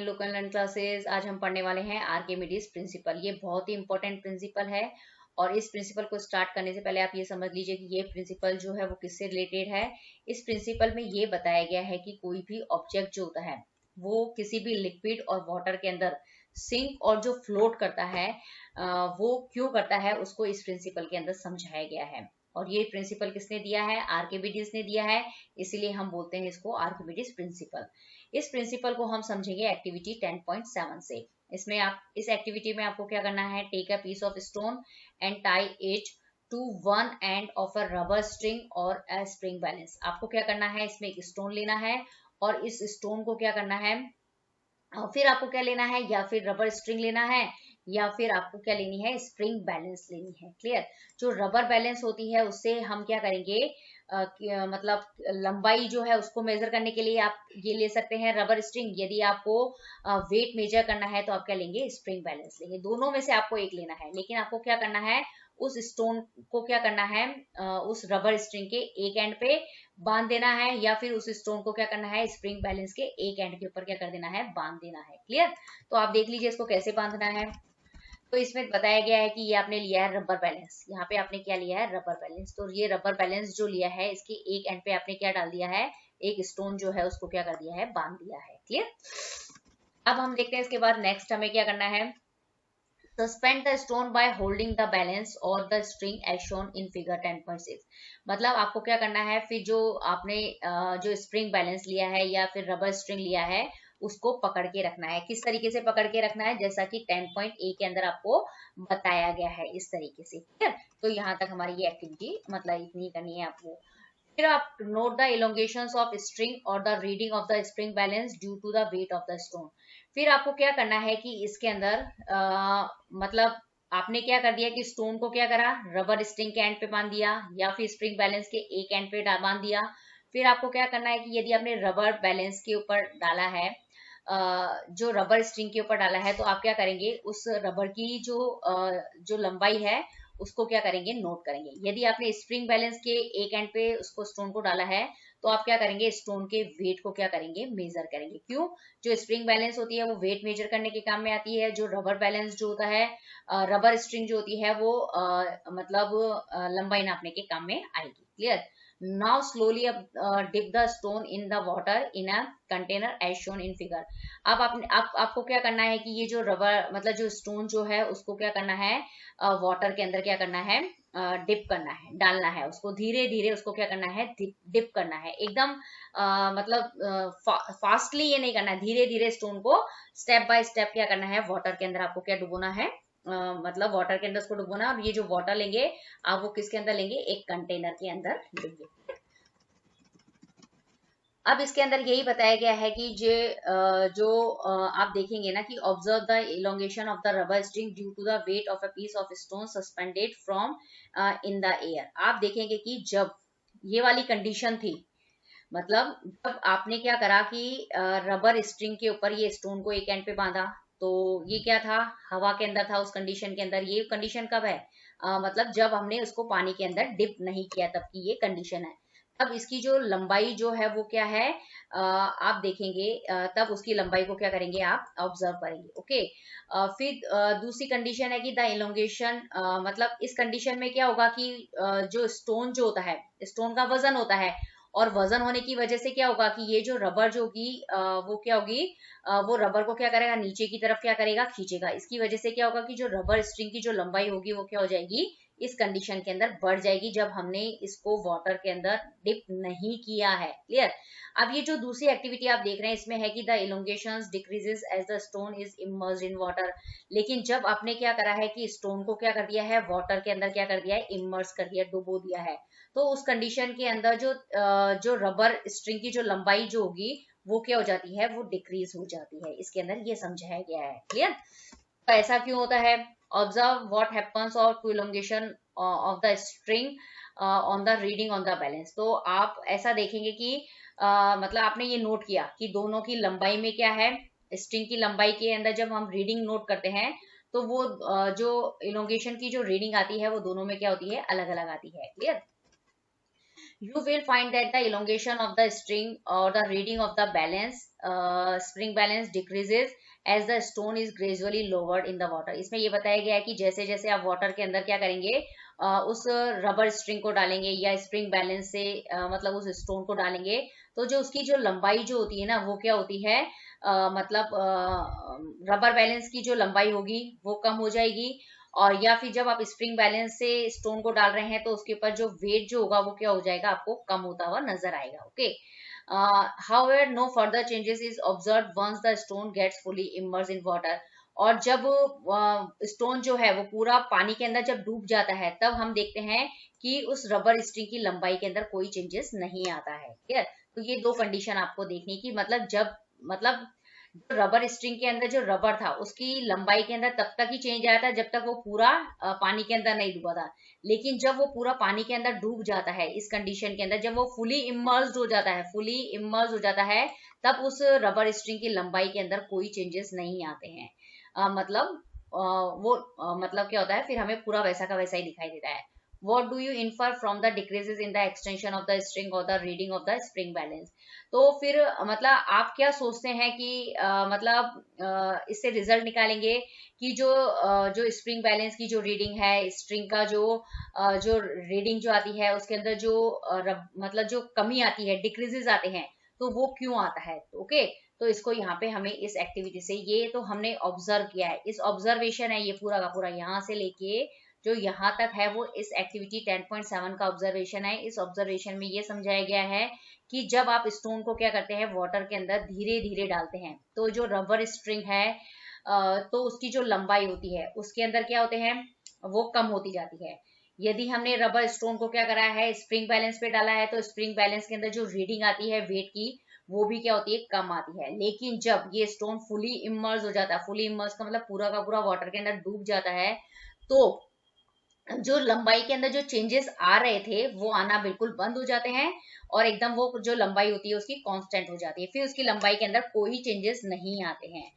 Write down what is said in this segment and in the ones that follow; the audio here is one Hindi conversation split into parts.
Local learn classes. आज हम पढ़ने वाले हैं आर्किमिडीज प्रिंसिपल। ये बहुत ही इंपॉर्टेंट प्रिंसिपल है और इस प्रिंसिपल को स्टार्ट करने से पहले आप ये समझ लीजिए कि ये प्रिंसिपल जो है वो किससे रिलेटेड है। इस प्रिंसिपल में ये बताया गया है कि कोई भी ऑब्जेक्ट जो होता है वो किसी भी लिक्विड और वाटर के अंदर सिंक और जो फ्लोट करता है वो क्यों करता है उसको इस प्रिंसिपल के अंदर समझाया गया है। और ये प्रिंसिपल किसने दिया है? आर्किमिडीज ने दिया है, इसीलिए हम बोलते हैं इसको आर्किमिडीज प्रिंसिपल। इस प्रिंसिपल को हम समझेंगे एक्टिविटी 10.7 से। इसमें आप इस एक्टिविटी में आपको क्या करना है? Take a piece of stone and tie it to one end of a rubber string और अ स्प्रिंग बैलेंस। आपको क्या करना है? इसमें एक स्टोन लेना है और इस स्टोन को क्या करना है, फिर आपको क्या लेना है, या फिर रबर स्ट्रिंग लेना है या फिर आपको क्या लेनी है, स्प्रिंग बैलेंस लेनी है। क्लियर? जो रबर बैलेंस होती है उससे हम क्या करेंगे, मतलब लंबाई जो है उसको मेजर करने के लिए आप ये ले सकते हैं रबर स्ट्रिंग। यदि आपको वेट मेजर करना है तो आप क्या लेंगे, स्प्रिंग बैलेंस लेंगे। दोनों में से आपको एक लेना है, लेकिन आपको क्या करना है, उस स्टोन को क्या करना है, उस रबर स्ट्रिंग के एक एंड पे बांध देना है या फिर उस स्टोन को क्या करना है, स्प्रिंग बैलेंस के एक एंड के ऊपर क्या कर देना है, बांध देना है। क्लियर? तो आप देख लीजिए इसको कैसे बांधना है। तो इसमें बताया गया है कि ये आपने लिया है रबर बैलेंस। यहाँ पे आपने क्या लिया है, रबर बैलेंस। तो ये रबर बैलेंस जो लिया है इसके एक एंड पे आपने क्या डाल दिया है, एक स्टोन जो है उसको क्या कर दिया है, बांध दिया है। क्लियर? अब हम देखते हैं इसके बाद नेक्स्ट हमें क्या करना है। Suspend the stone by holding the balance or the string as shown in figure 10.6। मतलब आपको क्या करना है, फिर जो आपने जो स्प्रिंग बैलेंस लिया है या फिर रबर स्ट्रिंग लिया है उसको पकड़ के रखना है। किस तरीके से पकड़ के रखना है, जैसा कि 10.a के अंदर आपको बताया गया है, इस तरीके से। क्लियर? तो यहाँ तक हमारी ये एक्टिविटी मतलब इतनी करनी है आपको। फिर आप note the elongations of string और the reading of the spring balance due to the weight of the stone. फिर आपको क्या करना है कि इसके अंदर मतलब आपने क्या कर दिया कि स्टोन को क्या करा, रबर स्ट्रिंग के एंड पे बांध दिया या फिर स्प्रिंग बैलेंस के एक एंड पे बांध दिया। फिर आपको क्या करना है कि यदि आपने रबर बैलेंस के ऊपर डाला है, जो रबर स्ट्रिंग के ऊपर डाला है, तो आप क्या करेंगे, उस रबर की जो लंबाई है उसको क्या करेंगे, नोट करेंगे। यदि आपने स्प्रिंग बैलेंस के एक एंड पे उसको स्टोन को डाला है तो आप क्या करेंगे, स्टोन के वेट को क्या करेंगे, मेजर करेंगे। क्यों? जो स्प्रिंग बैलेंस होती है वो वेट मेजर करने के काम में आती है। जो रबर बैलेंस जो होता है, रबर स्ट्रिंग जो होती है वो मतलब लंबाई नापने के काम में आएगी। Clear? Now slowly dip the stone in the water in a container as shown in figure. अब आपको क्या करना है कि ये जो रबर मतलब जो स्टोन जो है उसको क्या करना है, वाटर के अंदर क्या करना है, डिप करना है, डालना है उसको। धीरे धीरे उसको क्या करना है, डिप करना है। एकदम मतलब फास्टली ये नहीं करना है, धीरे धीरे स्टोन को स्टेप बाय स्टेप क्या करना है, वाटर के अंदर आपको क्या डुबोना है, मतलब वाटर के अंदर उसको डुबोना है। और ये जो वाटर लेंगे आप वो किसके अंदर लेंगे, एक कंटेनर के अंदर लेंगे। अब इसके अंदर यही बताया गया है कि जो आप देखेंगे ना कि observe the elongation of the rubber string due to the weight of a piece of stone suspended from in the air. आप देखेंगे कि जब ये वाली कंडीशन थी, मतलब जब आपने क्या करा कि रबर स्ट्रिंग के ऊपर ये स्टोन को एक एंड पे बांधा, तो ये क्या था, हवा के अंदर था। उस कंडीशन के अंदर, ये कंडीशन कब है, मतलब जब हमने उसको पानी के अंदर डिप नहीं किया तब की ये कंडीशन है। तब इसकी जो लंबाई जो है वो क्या है, आप देखेंगे तब उसकी लंबाई को क्या करेंगे, आप ऑब्जर्व करेंगे। ओके? फिर दूसरी कंडीशन है कि द इलोंगेशन, मतलब इस कंडीशन में क्या होगा कि जो स्टोन जो होता है, स्टोन का वजन होता है, और वजन होने की वजह से क्या होगा कि ये जो रबर जो होगी वो क्या होगी, वो रबर को क्या करेगा, नीचे की तरफ क्या करेगा, खींचेगा। इसकी वजह से क्या होगा कि जो रबर स्ट्रिंग की जो लंबाई होगी वो क्या हो जाएगी, इस कंडीशन के अंदर बढ़ जाएगी, जब हमने इसको वाटर के अंदर डिप नहीं किया है। क्लियर? अब ये जो दूसरी एक्टिविटी आप देख रहे हैं इसमें है कि the elongations decreases as the stone is immersed in water. लेकिन जब आपने क्या करा है कि स्टोन को क्या कर दिया है, वाटर के अंदर क्या कर दिया है, इमर्ज कर दिया, डुबो दिया है, तो उस कंडीशन के अंदर जो रबर स्ट्रिंग की जो लंबाई जो होगी वो क्या हो जाती है, वो डिक्रीज हो जाती है। इसके अंदर ये समझाया गया है। क्लियर? तो ऐसा क्यों होता है? Observe what happens of elongation of the string on the reading on the balance. तो आप ऐसा देखेंगे कि मतलब आपने ये नोट किया कि दोनों की लंबाई में क्या है, स्ट्रिंग की लंबाई के अंदर जब हम रीडिंग नोट करते हैं तो वो जो इलोंगेशन की जो रीडिंग आती है वो दोनों में क्या होती है, अलग अलग आती है। Clear? you will find that the elongation of the string or the reading of the balance spring balance decreases as the stone is gradually lowered in the water. इसमें ये बताया गया है कि जैसे जैसे आप वाटर के अंदर क्या करेंगे, उस रबर स्ट्रिंग को डालेंगे या स्प्रिंग बैलेंस से मतलब उस स्टोन को डालेंगे, तो जो उसकी जो लंबाई जो होती है ना वो क्या होती है, मतलब रबर बैलेंस की जो लंबाई होगी वो कम हो जाएगी। और या फिर जब आप स्प्रिंग बैलेंस से स्टोन को डाल रहे हैं तो उसके ऊपर जो वेट जो होगा वो क्या हो जाएगा, आपको कम होता हुआ नजर आएगा। Okay, however no further changes is observed once the stone gets fully immersed in water। और जब स्टोन जो है वो पूरा पानी के अंदर जब डूब जाता है तब हम देखते हैं कि उस रबर स्ट्रिंग की लंबाई के अंदर कोई चेंजेस नहीं आता है। क्लियर? तो ये दो कंडीशन आपको देखने की, मतलब जब मतलब जो रबर स्ट्रिंग के अंदर जो रबर था उसकी लंबाई के अंदर तब तक ही चेंज आया था जब तक वो पूरा पानी के अंदर नहीं डूबा था। लेकिन जब वो पूरा पानी के अंदर डूब जाता है, इस कंडीशन के अंदर जब वो फुली इमर्स्ड हो जाता है, फुली इमर्ज हो जाता है, तब उस रबर स्ट्रिंग की लंबाई के अंदर कोई चेंजेस नहीं आते हैं। मतलब वो मतलब क्या होता है, फिर हमें पूरा वैसा का वैसा ही दिखाई देता है। What do you infer from the decreases in the extension of the string or the reading of the spring balance? तो फिर मतलब आप क्या सोचते हैं कि मतलब इससे रिजल्ट निकालेंगे कि जो स्प्रिंग बैलेंस की जो रीडिंग है, स्ट्रिंग का जो रीडिंग जो आती है उसके अंदर जो मतलब जो कमी आती है, डिक्रीजेस आते हैं, तो वो क्यों आता है? ओके, तो इसको यहाँ पे हमें इस एक्टिविटी से, ये तो हमने ऑब्जर्व किया है, इस ऑब्जर्वेशन है ये पूरा का पूरा, यहाँ से लेके जो यहाँ तक है वो इस एक्टिविटी 10.7 का ऑब्जर्वेशन है। इस ऑब्जर्वेशन में ये समझाया गया है कि जब आप स्टोन को क्या करते हैं, वाटर के अंदर धीरे धीरे डालते हैं, तो जो रबर स्ट्रिंग है तो उसकी जो लंबाई होती है उसके अंदर क्या होते हैं, वो कम होती जाती है। यदि हमने रबर स्टोन को क्या करा है, स्प्रिंग बैलेंस पे डाला है, तो स्प्रिंग बैलेंस के अंदर जो रीडिंग आती है वेट की, वो भी क्या होती है, कम आती है। लेकिन जब ये स्टोन फुली इमर्ज हो जाता है, फुली इमर्ज का मतलब पूरा का पूरा वाटर के अंदर डूब जाता है, तो जो लंबाई के अंदर जो चेंजेस आ रहे थे वो आना बिल्कुल बंद हो जाते हैं, और एकदम वो जो लंबाई होती है उसकी कांस्टेंट हो जाती है, फिर उसकी लंबाई के अंदर कोई चेंजेस नहीं आते हैं।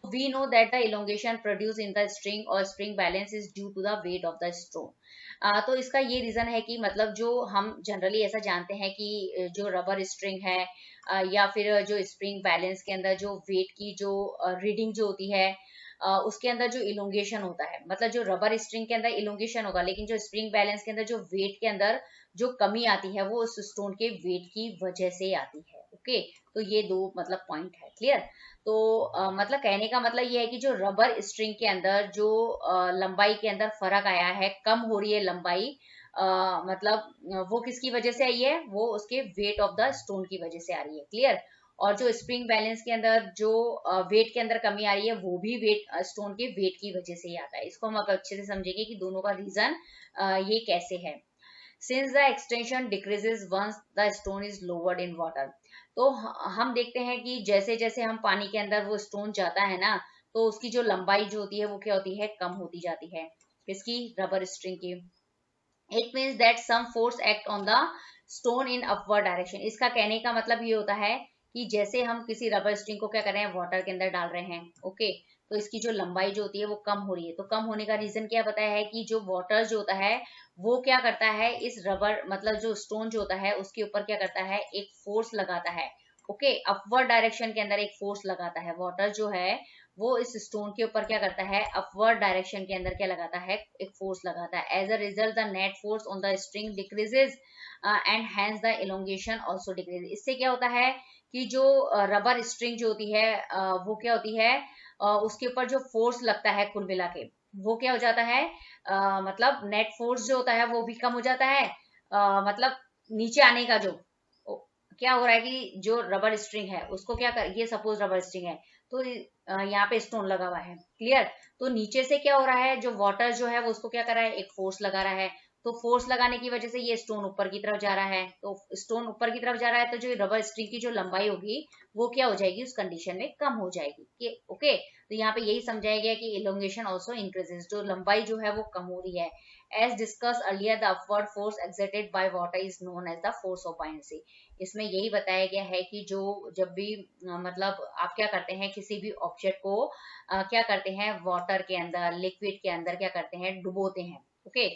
We know that the elongation produced in the string or spring balance is due to the weight of the stone। तो इसका ये रीजन है कि मतलब जो हम जनरली ऐसा जानते हैं कि जो रबर स्ट्रिंग है या फिर जो स्प्रिंग बैलेंस के अंदर जो वेट की जो रीडिंग जो होती है, उसके अंदर जो इलोंगेशन होता है, मतलब जो रबर स्ट्रिंग के अंदर इलोंगेशन होगा, लेकिन जो स्प्रिंग बैलेंस के अंदर जो वेट के अंदर जो कमी आती है वो उस स्टोन के वेट की वजह से आती है। ओके, तो ये दो मतलब पॉइंट है। क्लियर? तो मतलब कहने का मतलब ये है कि जो रबर स्ट्रिंग के अंदर जो लंबाई के अंदर फर्क आया है, कम हो रही है लंबाई, मतलब वो किसकी वजह से आई है, वो उसके वेट ऑफ द स्टोन की वजह से आ रही है। क्लियर? और जो स्प्रिंग बैलेंस के अंदर जो वेट के अंदर कमी आ रही है वो भी वेट स्टोन के वेट की वजह से ही आता है। इसको हम अब अच्छे से समझेंगे कि दोनों का रीजन ये कैसे है। Since the extension decreases once the stone is lowered in water. तो हम देखते हैं कि जैसे जैसे हम पानी के अंदर वो स्टोन जाता है ना, तो उसकी जो लंबाई जो होती है वो क्या होती है, कम होती जाती है। किसकी? रबर स्ट्रिंग की। It means that some force act on the stone in upward direction. इसका कहने का मतलब ये होता है कि जैसे हम किसी रबर स्ट्रिंग को क्या कर रहे हैं, वाटर के अंदर डाल रहे हैं, ओके, तो इसकी जो लंबाई जो होती है वो कम हो रही है। तो कम होने का रीजन क्या बताया है कि जो वाटर जो होता है वो क्या करता है, इस रबर मतलब जो स्टोन जो होता है उसके ऊपर क्या करता है, एक फोर्स लगाता है। ओके, अपवर्ड डायरेक्शन के अंदर एक फोर्स लगाता है। वाटर जो है वो इस स्टोन के ऊपर क्या करता है, अपवर्ड डायरेक्शन के अंदर क्या लगाता है, एक फोर्स लगाता है। As a result the net force on the string decreases and hence the elongation also decrease. इससे क्या होता है कि जो रबर स्ट्रिंग जो होती है वो क्या होती है, उसके ऊपर जो फोर्स लगता है कुल मिला के वो क्या हो जाता है, मतलब नेट फोर्स जो होता है वो भी कम हो जाता है। मतलब नीचे आने का जो क्या हो रहा है कि जो रबर स्ट्रिंग है उसको क्या कर, ये सपोज रबर स्ट्रिंग है, तो यहाँ पे स्टोन लगा हुआ है। क्लियर? तो नीचे से क्या हो रहा है, जो वाटर जो है वो उसको क्या कर रहा है, एक फोर्स लगा रहा है। तो फोर्स लगाने की वजह से ये स्टोन ऊपर की तरफ जा रहा है। तो स्टोन ऊपर की तरफ जा रहा है तो जो रबर स्ट्रिंग की जो लंबाई होगी वो क्या हो जाएगी, उस कंडीशन में कम हो जाएगी। ओके, तो यहाँ पे यही समझाया गया कि इलोंगेशन ऑल्सो इंक्रीजेस, जो लंबाई जो है वो कम हो रही है। As discuss earlier the upward force exerted by water is known as the force of buoyancy. इसमें यही बताया गया है कि जो जब भी मतलब आप क्या करते हैं, किसी भी ऑब्जेक्ट को क्या करते हैं, वाटर के अंदर, लिक्विड के अंदर क्या करते हैं, डुबोते हैं। ओके।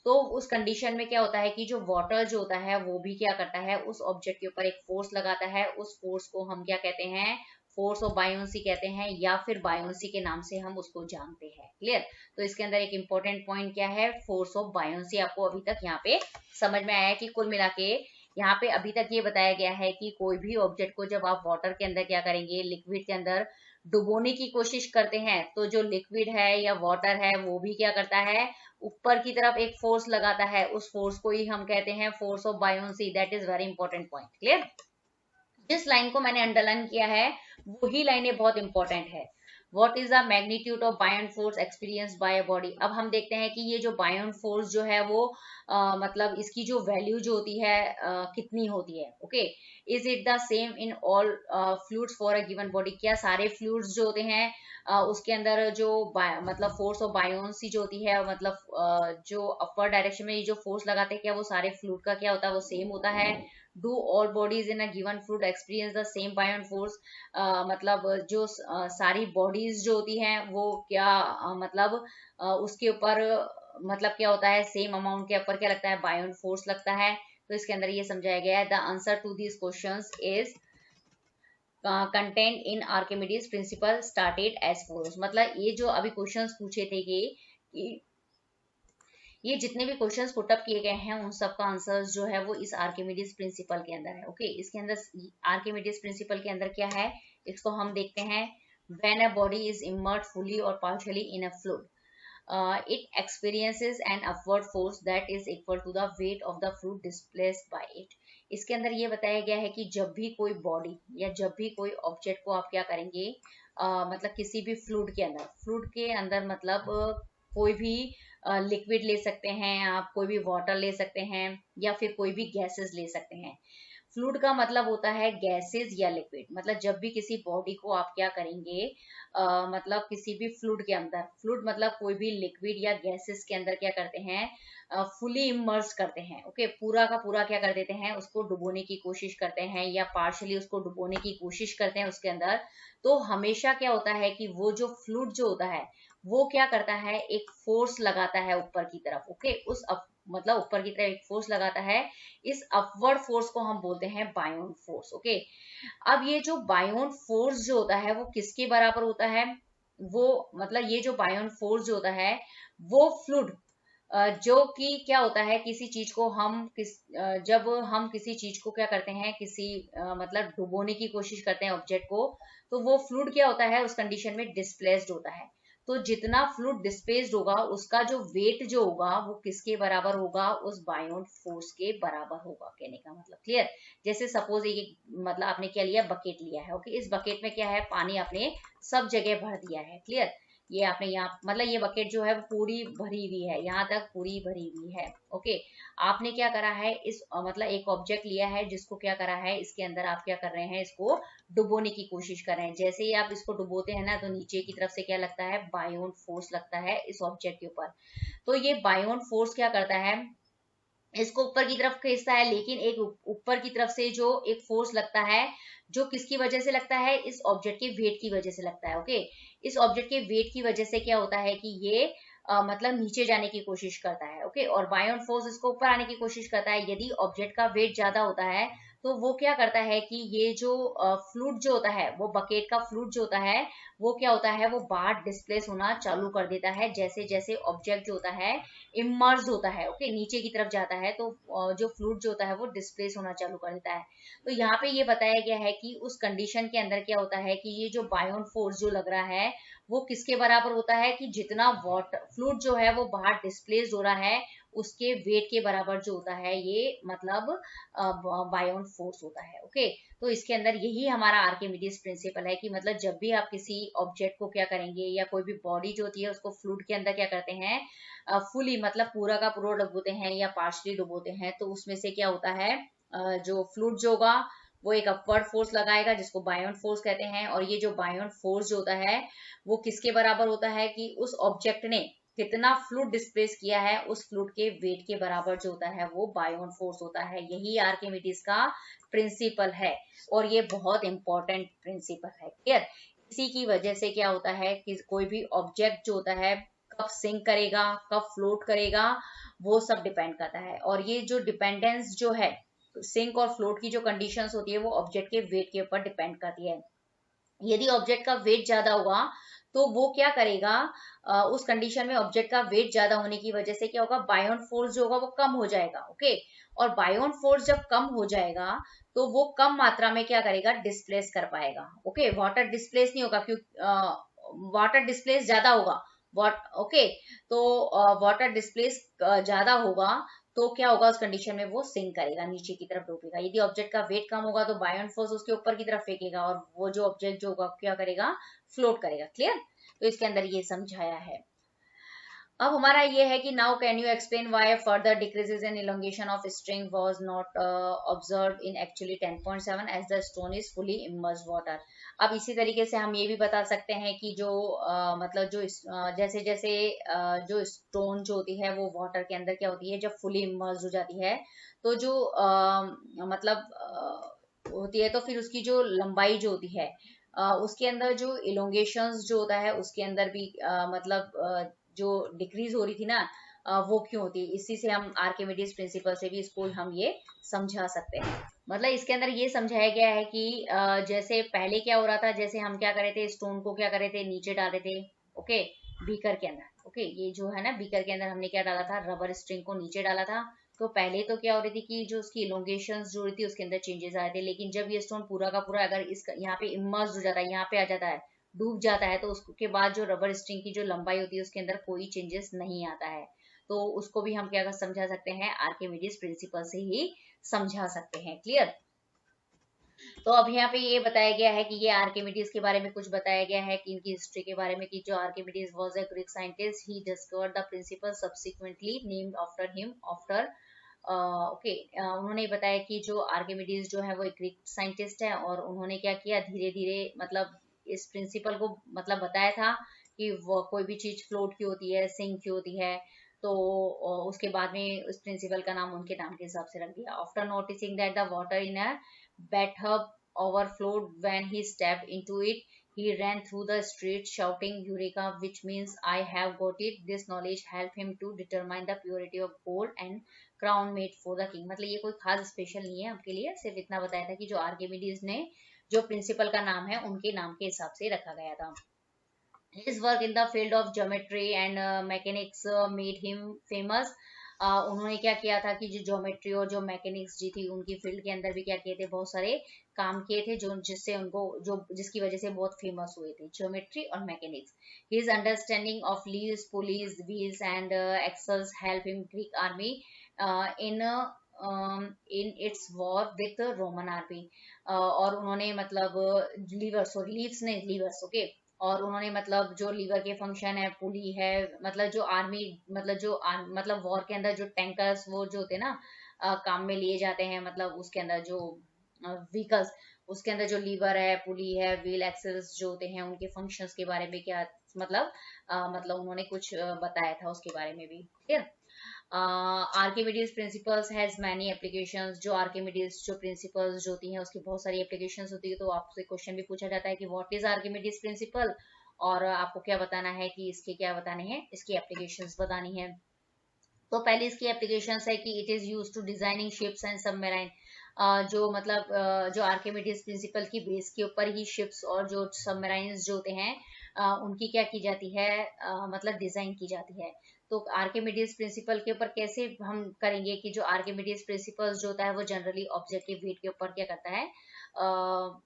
तो उस कंडीशन में क्या होता है कि जो वाटर जो होता है वो भी क्या करता है, उस ऑब्जेक्ट के ऊपर एक फोर्स लगाता है। उस फोर्स को हम क्या कहते हैं, फोर्स ऑफ बायोन्सी कहते हैं, या फिर बायोन्सी के नाम से हम उसको जानते हैं। क्लियर। तो इसके अंदर एक इंपॉर्टेंट पॉइंट क्या है, फोर्स ऑफ बायोन्सी। आपको अभी तक यहाँ पे समझ में आया है कि कुल मिला के यहाँ पे अभी तक ये बताया गया है कि कोई भी ऑब्जेक्ट को जब आप वाटर के अंदर क्या करेंगे, लिक्विड के अंदर डुबोने की कोशिश करते हैं, तो जो लिक्विड है या वाटर है वो भी क्या करता है, ऊपर की तरफ एक फोर्स लगाता है। उस फोर्स को ही हम कहते हैं force of buoyancy. That is very important point. Clear. जिस लाइन को मैंने अंडरलाइन किया है वही लाइनें बहुत इंपॉर्टेंट है। What is the magnitude of buoyant force experience by a body. अब हम देखते हैं कि ये जो बायोन फोर्स जो है वो मतलब इसकी जो वैल्यू जो होती है कितनी होती है। Okay. Is it the same in all fluids for a given body. क्या सारे फ्लूइड्स जो होते हैं उसके अंदर जो मतलब फोर्स ऑफ बायोन्सी जो होती है, मतलब जो अपर डायरेक्शन में ये जो फोर्स लगाते हैं, क्या वो सारे फ्लूइड का क्या होता है, वो सेम होता है। Do all bodies in a given fluid experience the same buoyant force. मतलब जो सारी बॉडीज जो होती हैं वो क्या मतलब उसके ऊपर मतलब क्या होता है, सेम अमाउंट के ऊपर क्या लगता है, बायोन फोर्स लगता है। तो इसके अंदर ये समझाया गया है। The answer to this questions is content in Archimedes principle started as follows. मतलब ये जो अभी क्वेश्चंस पूछे थे कि ये जितने भी क्वेश्चंस पुटअप किए गए हैं उन सब का आंसर जो है वो इस आर्किमिडीज प्रिंसिपल के अंदर है। ओके। इसके अंदर आर्किमिडीज प्रिंसिपल के अंदर क्या है, इसको हम देखते हैं। When a body is immersed fully और partially in a fluid, it experiences an upward force that is equal to the weight of the fluid displaced by it। इसके अंदर ये बताया गया है कि जब भी कोई बॉडी या जब भी कोई ऑब्जेक्ट को आप क्या करेंगे, मतलब किसी भी फ्लूइड के अंदर मतलब कोई भी लिक्विड ले सकते हैं आप, कोई भी वाटर ले सकते हैं, या फिर कोई भी गैसेस ले सकते हैं। फ्लूइड का मतलब होता है गैसेस या लिक्विड। मतलब जब भी किसी बॉडी को आप क्या करेंगे, मतलब किसी भी फ्लूइड के अंदर, फ्लूइड मतलब कोई भी लिक्विड या गैसेस के अंदर क्या करते हैं, फुली इमर्स करते हैं। ओके। पूरा का पूरा क्या कर देते हैं, उसको डुबोने की कोशिश करते हैं या पार्शली उसको डुबोने की कोशिश करते हैं उसके अंदर। तो हमेशा क्या होता है कि वो जो फ्लूइड जो होता है वो क्या करता है, एक फोर्स लगाता है ऊपर की तरफ। ओके। मतलब ऊपर की तरफ एक फोर्स लगाता है। इस अपवर्ड फोर्स को हम बोलते हैं बायोन फोर्स। ओके। अब ये जो बायोन फोर्स जो होता है वो किसके बराबर होता है, वो मतलब ये जो बायोन फोर्स जो होता है वो फ्लूइड जो कि क्या होता है, किसी चीज को हम जब हम किसी चीज को क्या करते हैं, किसी मतलब डुबोने की कोशिश करते हैं ऑब्जेक्ट को, तो वो फ्लूइड क्या होता है उस कंडीशन में डिस्प्लेस्ड होता है। तो जितना फ्लूइड डिस्प्लेस्ड होगा उसका जो वेट जो होगा वो किसके बराबर होगा, उस बायोन फोर्स के बराबर होगा। कहने का मतलब क्लियर। जैसे सपोज एक मतलब आपने क्या लिया, बकेट लिया है। ओके। इस बकेट में क्या है, पानी आपने सब जगह भर दिया है। क्लियर। ये आपने यहाँ मतलब ये बकेट जो है वो पूरी भरी हुई है, यहाँ तक पूरी भरी हुई है। ओके। आपने क्या करा है, इस मतलब एक ऑब्जेक्ट लिया है जिसको क्या करा है, इसके अंदर आप क्या कर रहे हैं, इसको डुबोने की कोशिश कर रहे हैं। जैसे ही आप इसको डुबोते हैं ना, तो नीचे की तरफ से क्या लगता है, बायोन फोर्स लगता है इस ऑब्जेक्ट के ऊपर। तो ये बायोन फोर्स क्या करता है, इसको ऊपर की तरफ खींचता है। लेकिन एक ऊपर की तरफ से जो एक फोर्स लगता है, जो किसकी वजह से लगता है, इस ऑब्जेक्ट के वेट की वजह से लगता है। ओके। इस ऑब्जेक्ट के वेट की वजह से क्या होता है कि ये मतलब नीचे जाने की कोशिश करता है। ओके। और बायोन फोर्स इसको ऊपर आने की कोशिश करता है। यदि ऑब्जेक्ट का वेट ज्यादा होता है तो वो क्या करता है कि ये जो फ्लूइड जो होता है, वो बकेट का फ्लूइड जो होता है वो क्या होता है, वो बाहर डिस्प्लेस होना चालू कर देता है। जैसे जैसे ऑब्जेक्ट जो होता है इमर्ज होता है, ओके, नीचे की तरफ जाता है, तो जो फ्लूइड जो होता है वो डिस्प्लेस होना चालू कर देता है। तो यहाँ पे ये बताया गया है कि उस कंडीशन के अंदर क्या होता है कि ये जो बायोन फोर्स जो लग रहा है वो किसके बराबर होता है, कि जितना वाटर फ्लूइड जो है वो बाहर डिस्प्लेस हो रहा है उसके वेट के बराबर जो होता है ये मतलब बायोन फोर्स होता है। ओके। तो इसके अंदर यही हमारा आर्किमिडीज प्रिंसिपल है कि मतलब जब भी आप किसी ऑब्जेक्ट को क्या करेंगे या कोई भी बॉडी जो होती है उसको फ्लूइड के अंदर क्या करते हैं, फुली मतलब पूरा का पूरा डुबोते हैं या पार्शली डुबोते हैं, तो उसमें से क्या होता है, जो फ्लूइड जो होगा वो एक अपवर्ड फोर्स लगाएगा जिसको बायोन फोर्स कहते हैं। और ये जो बायोन फोर्स जो होता है वो किसके बराबर होता है, कि उस ऑब्जेक्ट ने कितना फ्लूइड डिस्प्लेस किया है उस फ्लूइड के वेट के बराबर जो होता है वो बायोन फोर्स होता है। यही आर्किमिडीज का प्रिंसिपल है और ये बहुत इंपॉर्टेंट प्रिंसिपल है। क्लियर। इसी की वजह से क्या होता है कि कोई भी ऑब्जेक्ट जो होता है कब सिंक करेगा, कब फ्लोट करेगा, वो सब डिपेंड करता है। और ये जो डिपेंडेंस जो है सिंक और फ्लोट की जो कंडीशंस होती है वो ऑब्जेक्ट के वेट के ऊपर डिपेंड करती है। यदि ऑब्जेक्ट का वेट ज्यादा होगा तो वो क्या करेगा, उस कंडीशन में ऑब्जेक्ट का वेट ज्यादा होने की वजह से क्या होगा, बायोन फोर्स जो होगा वो कम हो जाएगा। ओके, और बायोन फोर्स जब कम हो जाएगा तो वो कम मात्रा में क्या करेगा, डिस्प्लेस कर पाएगा। ओके, वाटर डिस्प्लेस नहीं होगा, क्योंकि वाटर डिस्प्लेस ज्यादा होगा। ओके, तो वाटर डिस्प्लेस ज्यादा होगा तो क्या होगा, उस कंडीशन में वो सिंक करेगा, नीचे की तरफ डूबेगा। यदि ऑब्जेक्ट का वेट कम होगा तो बायोन फोर्स उसके ऊपर की तरफ फेंकेगा और वो जो ऑब्जेक्ट जो होगा क्या करेगा, फ्लोट करेगा। क्लियर? तो इसके अंदर ये समझाया है। अब हमारा ये है कि now can you explain why further decreases in elongation of string was not observed in actually 10.7 as the stone is fully immersed water. अब इसी तरीके से हम ये भी बता सकते हैं कि जो मतलब जो जैसे जैसे जो स्टोन जो होती है वो वाटर के अंदर क्या होती है, जब फुली इमर्स्ड हो जाती है तो जो मतलब होती है, तो फिर उसकी जो लंबाई जो होती है उसके अंदर जो इलोंगेशंस जो होता है उसके अंदर भी मतलब जो डिक्रीज हो रही थी ना, वो क्यों होती है। इसी से हम आर्किमिडीज प्रिंसिपल से भी इसको हम ये समझा सकते हैं। मतलब इसके अंदर ये समझाया गया है कि जैसे पहले क्या हो रहा था, जैसे हम क्या करे थे, स्टोन को क्या करे थे, नीचे डाले थे। ओके, बीकर के अंदर। ओके, ये जो है ना बीकर के अंदर हमने क्या डाला था, रबर स्ट्रिंग को नीचे डाला था। तो पहले तो क्या हो रही थी कि जो उसकी इलोंगेशन जो रही थी उसके अंदर चेंजेस आए थे, लेकिन जब ये स्टोन पूरा का पूरा अगर इस यहाँ पे इमर्ज हो जाता है, यहाँ पे आ जाता है, डूब जाता है, तो उसके बाद जो रबर स्ट्रिंग की जो लंबाई होती है उसके अंदर कोई चेंजेस नहीं आता है। तो उसको भी हम क्या समझा सकते हैं, आर्किमिडीज प्रिंसिपल से ही समझा सकते हैं। क्लियर? तो अब यहाँ पे ये बताया गया है कि ये आर्किमिडीज के बारे में कुछ बताया गया है कि इनकी हिस्ट्री के बारे में, कि जो Archimedes was a Greek scientist, he discovered the principle subsequently named after him after okay. उन्होंने बताया कि जो आर्किमिडीज जो है वो एक ग्रीक साइंटिस्ट है और उन्होंने क्या किया, धीरे धीरे मतलब इस प्रिंसिपल को मतलब बताया था कि वो कोई भी चीज फ्लोट की होती है, सिंक की होती है, तो उसके बाद में उस प्रिंसिपल का नाम उनके नाम के हिसाब से रख दिया। After noticing that the water in a bathtub overflowed when he stepped into it, he ran through the streets shouting eureka, which means I have got it. This knowledge helped him to determine the purity of gold and crown made for the king. मतलब ये कोई खास स्पेशल नहीं है आपके लिए, सिर्फ इतना बताया था कि जो आर्किमिडीज ने जो प्रिंसिपल का नाम है उनके नाम के हिसाब से रखा गया था। His work in the field of geometry and mechanics made him famous. उन्होंने क्या किया था कि जो ज्योमेट्री और जो मैकेनिक्स जी थी उनकी फील्ड के अंदर भी क्या किए थे, बहुत सारे काम किए थे जो जिससे उनको जो जिसकी वजह से बहुत फेमस हुए थे, ज्योमेट्री और mechanics. His understanding of leaves, pulleys, wheels and axles help him Greek army in its war with Roman army. और उन्होंने मतलब लीवर्स और लीव्स ने लीवर्स, ओके, और उन्होंने मतलब जो लीवर के फंक्शन है, पुली है, मतलब जो आर्मी मतलब जो मतलब वॉर के अंदर जो टैंकर्स वो जो होते हैं ना काम में लिए जाते हैं, मतलब उसके अंदर जो व्हीकल्स, उसके अंदर जो लीवर है, पुली है, व्हील एक्सेल्स जो होते हैं उनके फंक्शंस के बारे में क्या मतलब मतलब उन्होंने कुछ बताया था उसके बारे में भी। Clear? Archimedes principles has many applications. जो आर्किमिडीज जो प्रिंसिपल्स जो होती हैं उसकी बहुत सारी एप्लीकेशंस होती है। तो आपसे क्वेश्चन भी पूछा जाता है कि व्हाट इज आर्किमिडीज प्रिंसिपल, और आपको क्या बताना है कि इसके क्या बताने हैं, इसकी एप्लीकेशंस बतानी है। तो पहले इसकी एप्लीकेशंस है कि it is use to designing ships and submarine. जो मतलब जो आर्किमिडीज प्रिंसिपल की बेस के ऊपर ही शिप्स और जो सबमरीन्स जो होते हैं उनकी क्या की जाती है, मतलब डिजाइन की जाती है। तो आर्किमिडीज प्रिंसिपल के ऊपर कैसे हम करेंगे कि जो आर्किमिडीज प्रिंसिपल जो होता है वो जनरली ऑब्जेक्टिव वेट के ऊपर क्या करता है,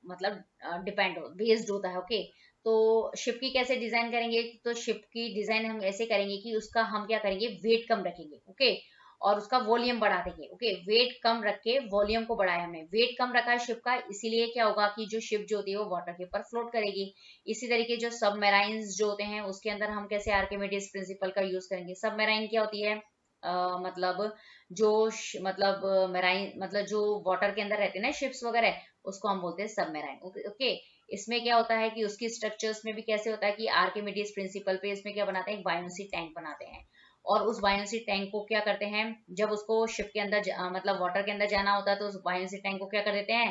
मतलब डिपेंड बेस्ड होता है। ओके, तो शिप की कैसे डिजाइन करेंगे, तो शिप की डिजाइन हम ऐसे करेंगे कि उसका हम क्या करेंगे, वेट कम रखेंगे। ओके, और उसका वॉल्यूम बढ़ा देंगे। ओके, वेट कम रख के वॉल्यूम को बढ़ाया हमने, वेट कम रखा है शिप का, इसीलिए क्या होगा कि जो शिप जो होती है वो वाटर के ऊपर फ्लोट करेगी। इसी तरीके जो सबमराइन्स जो होते हैं उसके अंदर हम कैसे आर्किमिडीज प्रिंसिपल का यूज करेंगे। सबमराइन क्या होती है, मतलब जो मतलब मेराइन मतलब जो वाटर के अंदर रहते हैं ना शिप्स वगैरह, उसको हम बोलते हैं सबमराइन। ओके, इसमें क्या होता है कि उसकी स्ट्रक्चर्स में भी कैसे होता है कि आर्किमिडीज प्रिंसिपल पे इसमें क्या बनाते हैं, एक बायोन्सी टैंक बनाते हैं। और उस बायोन्सी टैंक को क्या करते हैं, जब उसको शिप के अंदर मतलब वाटर के अंदर जाना होता है तो उस बायोन्सी टैंक को क्या कर देते हैं,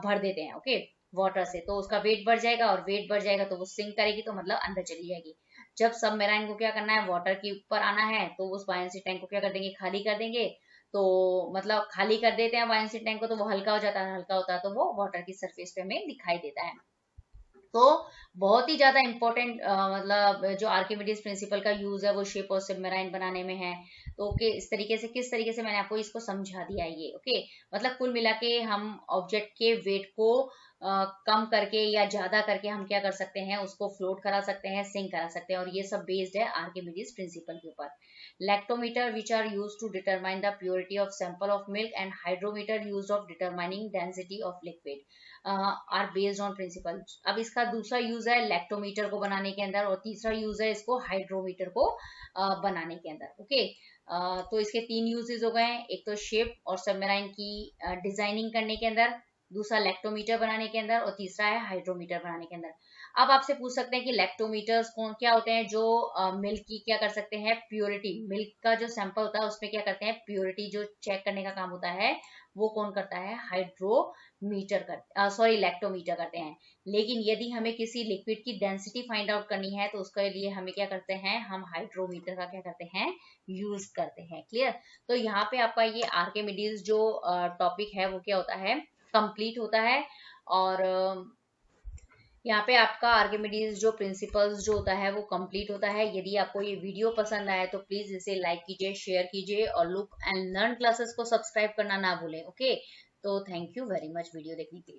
भर देते हैं। ओके, वाटर से, तो उसका वेट बढ़ जाएगा और वेट बढ़ जाएगा तो वो सिंक करेगी, तो मतलब अंदर चली जाएगी। जब सबमरीन को क्या करना है, वाटर के ऊपर आना है, तो उस बायंसी टैंक को क्या कर देंगे, खाली कर देंगे। तो मतलब खाली कर देते हैं बायंसी टैंक को, तो वो हल्का हो जाता है, हल्का होता है तो वो वाटर की सरफेस पे हमें दिखाई देता है। तो बहुत ही ज्यादा इंपॉर्टेंट मतलब जो आर्किमिडीज प्रिंसिपल का यूज है वो शिप और सबमरीन बनाने में है। तो ओके, इस तरीके से, किस तरीके से मैंने आपको इसको समझा दिया ये। ओके, मतलब कुल मिला के हम ऑब्जेक्ट के वेट को कम करके या ज्यादा करके हम क्या कर सकते हैं, उसको फ्लोट करा सकते हैं, सिंक करा सकते हैं, और ये सब बेस्ड है आर्किमिडीज प्रिंसिपल के ऊपर। Lactometer which are use to determine the purity of sample of milk and hydrometer use of determining density of liquid are based on principle. अब इसका दूसरा यूज है लैक्टोमीटर को बनाने के अंदर, और तीसरा यूज है इसको हाइड्रोमीटर को बनाने के अंदर। ओके, तो इसके तीन यूजेस हो गए हैं, एक तो शिप और सबमरीन की डिजाइनिंग करने के अंदर, दूसरा लैक्टोमीटर बनाने के अंदर, और तीसरा है हाइड्रोमीटर बनाने के अंदर। अब आपसे पूछ सकते हैं कि लैक्टोमीटर्स कौन क्या होते हैं, जो मिल्क की क्या कर सकते हैं, प्योरिटी, मिल्क का जो सैंपल होता है उसमें क्या करते हैं, प्योरिटी जो चेक करने का काम होता है वो कौन करता है, हाइड्रोमीटर करते, सॉरी लैक्टोमीटर करते हैं। लेकिन यदि हमें किसी लिक्विड की डेंसिटी फाइंड आउट करनी है तो उसके लिए हमें क्या करते हैं, हम हाइड्रोमीटर का क्या करते हैं, यूज करते हैं। क्लियर? तो यहाँ पे आपका ये आर्किमिडीज जो टॉपिक है वो क्या होता है, कंप्लीट होता है। और यहाँ पे आपका आर्किमिडीज जो प्रिंसिपल्स जो होता है वो कंप्लीट होता है। यदि आपको ये वीडियो पसंद आए तो प्लीज इसे लाइक कीजिए, शेयर कीजिए, और लुक एंड लर्न क्लासेस को सब्सक्राइब करना ना भूलें। ओके, तो thank you very much video देखने के लिए।